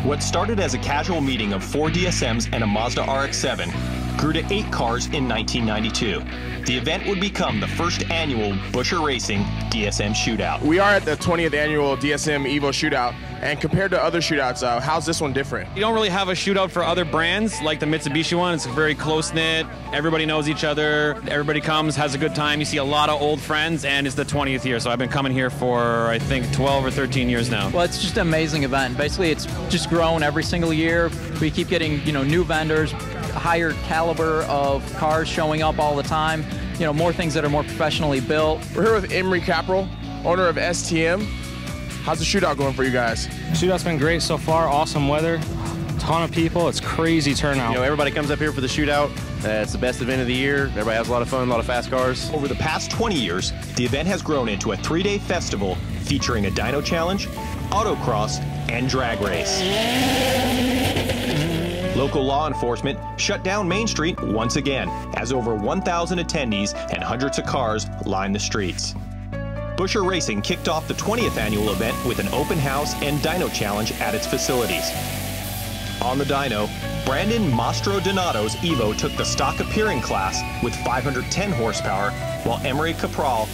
What started as a casual meeting of 4 DSMs and a Mazda RX-7 grew to 8 cars in 1992. The event would become the first annual Buschur Racing DSM Shootout. We are at the 20th annual DSM EVO Shootout, and compared to other shootouts, how's this one different? You don't really have a shootout for other brands like the Mitsubishi one. It's very close-knit. Everybody knows each other. Everybody comes, has a good time. You see a lot of old friends, and it's the 20th year. So I've been coming here for, I think, 12 or 13 years now. Well, it's just an amazing event. Basically, it's just grown every single year. We keep getting, new vendors, higher caliber of cars showing up all the time. More things that are more professionally built. We're here with Emery Capral, owner of STM. How's the shootout going for you guys? Shootout's been great so far. Awesome weather, ton of people. It's crazy turnout. Everybody comes up here for the shootout. It's the best event of the year. Everybody has a lot of fun, a lot of fast cars. Over the past 20 years, the event has grown into a 3-day festival featuring a dyno challenge, autocross, and drag race. Local law enforcement shut down Main Street once again, as over 1,000 attendees and hundreds of cars line the streets. Buschur Racing kicked off the 20th annual event with an open house and dyno challenge at its facilities. On the dyno, Brandon Mastro Donato's EVO took the stock appearing class with 510 horsepower, while Emery Capral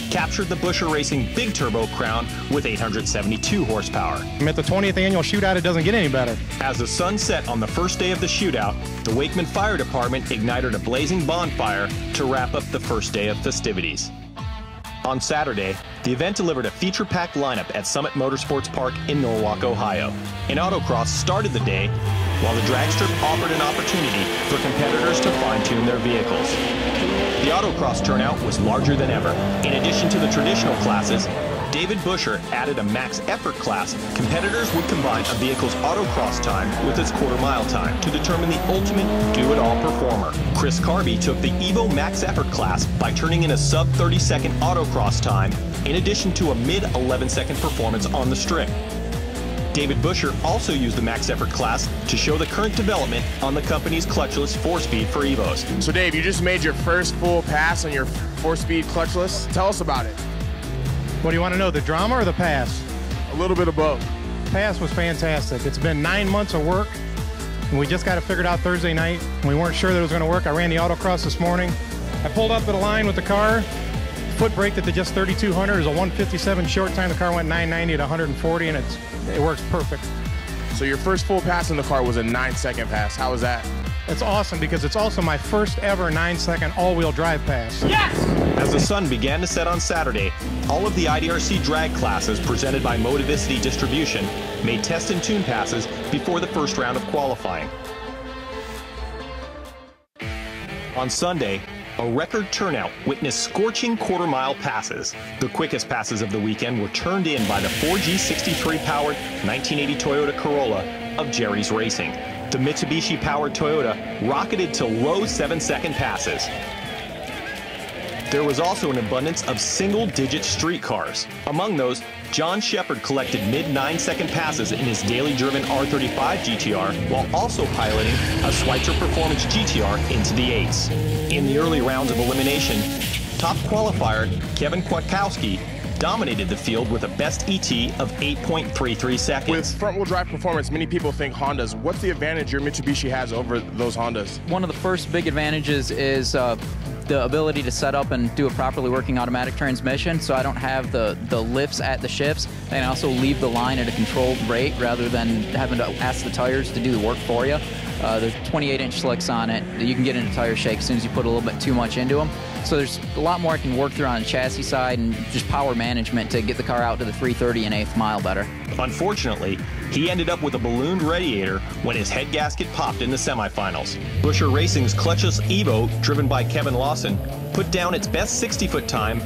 captured the Buschur Racing Big Turbo crown with 872 horsepower. At the 20th annual shootout, it doesn't get any better. As the sun set on the first day of the shootout, the Wakeman Fire Department ignited a blazing bonfire to wrap up the first day of festivities. On Saturday, the event delivered a feature-packed lineup at Summit Motorsports Park in Norwalk, Ohio. An autocross started the day, while the drag strip offered an opportunity for competitors to fine-tune their vehicles. The autocross turnout was larger than ever. In addition to the traditional classes, David Buschur added a max effort class. Competitors would combine a vehicle's autocross time with its quarter-mile time to determine the ultimate do-it-all performer. Chris Carby took the EVO max effort class by turning in a sub-30-second autocross time, in addition to a mid-11-second performance on the strip. David Buschur also used the max effort class to show the current development on the company's clutchless 4-speed for EVOs. So Dave, you just made your first full pass on your 4-speed clutchless. Tell us about it. What do you want to know, the drama or the pass? A little bit of both. Pass was fantastic. It's been 9 months of work, and we just got it figured out Thursday night. We weren't sure that it was going to work. I ran the autocross this morning. I pulled up to the line with the car. Foot braked it to just 3,200. It was a 157 short time. The car went 990 to 140, and it works perfect. So your first full pass in the car was a 9-second pass. How was that? It's awesome because it's also my first ever 9-second all-wheel drive pass. Yes! As the sun began to set on Saturday, all of the IDRC drag classes presented by Motivicity Distribution made test and tune passes before the first round of qualifying. On Sunday, a record turnout witnessed scorching quarter-mile passes. The quickest passes of the weekend were turned in by the 4G63-powered 1980 Toyota Corolla of Jerry's Racing. The Mitsubishi-powered Toyota rocketed to low 7-second passes. There was also an abundance of single-digit street cars. Among those, John Shepard collected mid-9-second passes in his daily-driven R35 GTR, while also piloting a Schweitzer Performance GTR into the 8s. In the early rounds of elimination, top qualifier Kevin Kwiatkowski dominated the field with a best ET of 8.33 seconds. With front-wheel drive performance, many people think Hondas. What's the advantage your Mitsubishi has over those Hondas? One of the first big advantages is the ability to set up and do a properly working automatic transmission, so I don't have the lifts at the shifts, and I also leave the line at a controlled rate rather than having to ask the tires to do the work for you. There's 28-inch slicks on it. You can get into tire shake as soon as you put a little bit too much into them. So there's a lot more I can work through on the chassis side and just power management to get the car out to the 330 and 1/8 mile better. Unfortunately, he ended up with a ballooned radiator when his head gasket popped in the semifinals. Buschur Racing's clutchless EVO, driven by Kevin Lawson, put down its best 60-foot time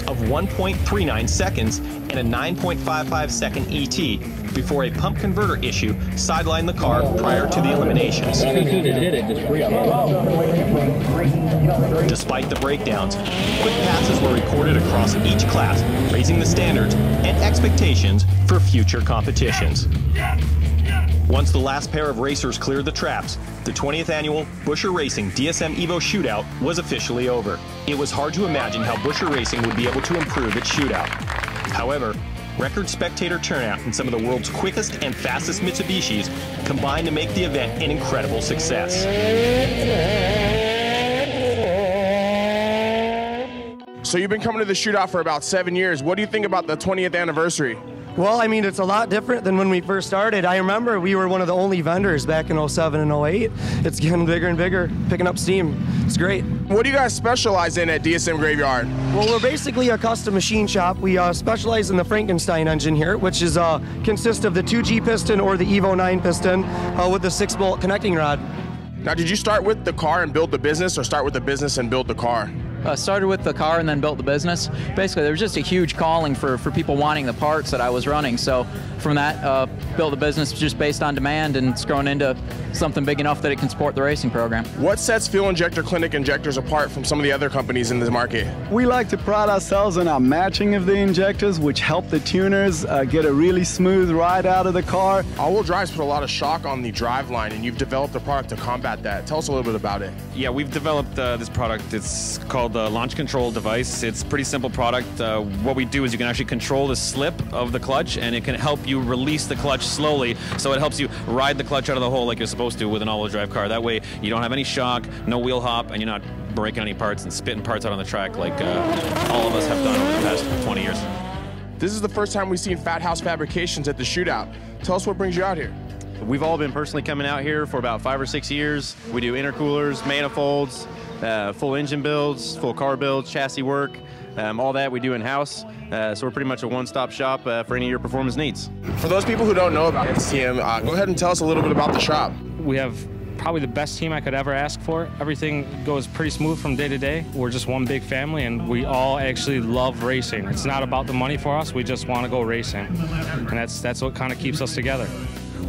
of 1.39 seconds and a 9.55 second ET before a pump converter issue sidelined the car prior to the eliminations. Despite the breakdowns, quick passes were recorded across each class, raising the standards and expectations for future competitions. Once the last pair of racers cleared the traps, the 20th annual Buschur Racing DSM EVO Shootout was officially over. It was hard to imagine how Buschur Racing would be able to improve its shootout. However, record spectator turnout, and some of the world's quickest and fastest Mitsubishis combined to make the event an incredible success. So you've been coming to the shootout for about 7 years. What do you think about the 20th anniversary? Well, I mean, it's a lot different than when we first started. I remember we were one of the only vendors back in 07 and 08. It's getting bigger and bigger, picking up steam. It's great. What do you guys specialize in at DSM Graveyard? Well, we're basically a custom machine shop. We specialize in the Frankenstein engine here, which is consists of the 2G piston or the EVO 9 piston with the 6-bolt connecting rod. Now, did you start with the car and build the business, or start with the business and build the car? Started with the car and then built the business. Basically, there was just a huge calling for people wanting the parts that I was running. So from that, built the business just based on demand, and it's grown into something big enough that it can support the racing program. What sets Fuel Injector Clinic injectors apart from some of the other companies in the market? We like to pride ourselves on our matching of the injectors, which help the tuners get a really smooth ride out of the car. All-wheel drives put a lot of shock on the driveline, and you've developed a product to combat that. Tell us a little bit about it. Yeah, we've developed this product. It's called the launch control device. It's a pretty simple product. What we do is you can actually control the slip of the clutch, and it can help you release the clutch slowly. So it helps you ride the clutch out of the hole like you're supposed to with an all-wheel drive car. That way you don't have any shock, no wheel hop, and you're not breaking any parts and spitting parts out on the track like all of us have done over the past 20 years. This is the first time we've seen Fat House Fabrications at the shootout. Tell us what brings you out here. We've all been personally coming out here for about 5 or 6 years. We do intercoolers, manifolds, full engine builds, full car builds, chassis work, all that we do in-house. So we're pretty much a one-stop shop for any of your performance needs. For those people who don't know about STM, go ahead and tell us a little bit about the shop. We have probably the best team I could ever ask for. Everything goes pretty smooth from day to day. We're just one big family, and we all actually love racing. It's not about the money for us. We just want to go racing, and that's what kind of keeps us together.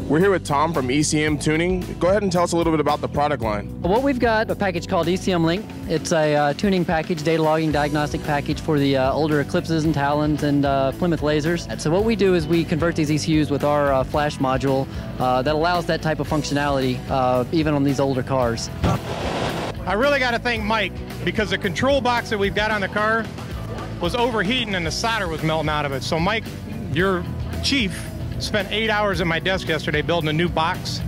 We're here with Tom from ECM Tuning. Go ahead and tell us a little bit about the product line. Well, we've got a package called ECM Link. It's a tuning package, data logging diagnostic package for the older Eclipses and Talons and Plymouth Lasers. So what we do is we convert these ECUs with our flash module that allows that type of functionality even on these older cars. I really got to thank Mike, because the control box that we've got on the car was overheating and the solder was melting out of it. So Mike, your chief, spent 8 hours at my desk yesterday building a new box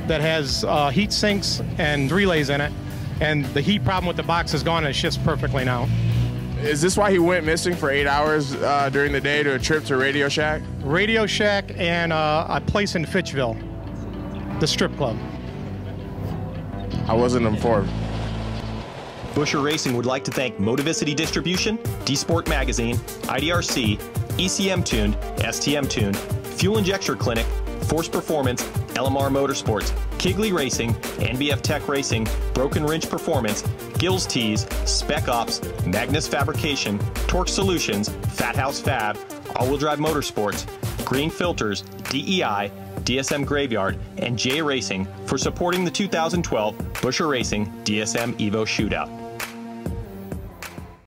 that has heat sinks and relays in it, and the heat problem with the box is gone and it shifts perfectly now. Is this why he went missing for 8 hours during the day to a trip to Radio Shack? Radio Shack and a place in Fitchville, the strip club. I wasn't informed. Buschur Racing would like to thank Motivicity Distribution, D-Sport Magazine, IDRC, ECM Tuned, STM Tuned, Fuel Injector Clinic, Force Performance, LMR Motorsports, Kigley Racing, NBF Tech Racing, Broken Wrench Performance, Gills Tees, Spec Ops, Magnus Fabrication, Torque Solutions, Fat House Fab, All-Wheel Drive Motorsports, Green Filters, DEI, DSM Graveyard, and J Racing for supporting the 2012 Buschur Racing DSM EVO Shootout.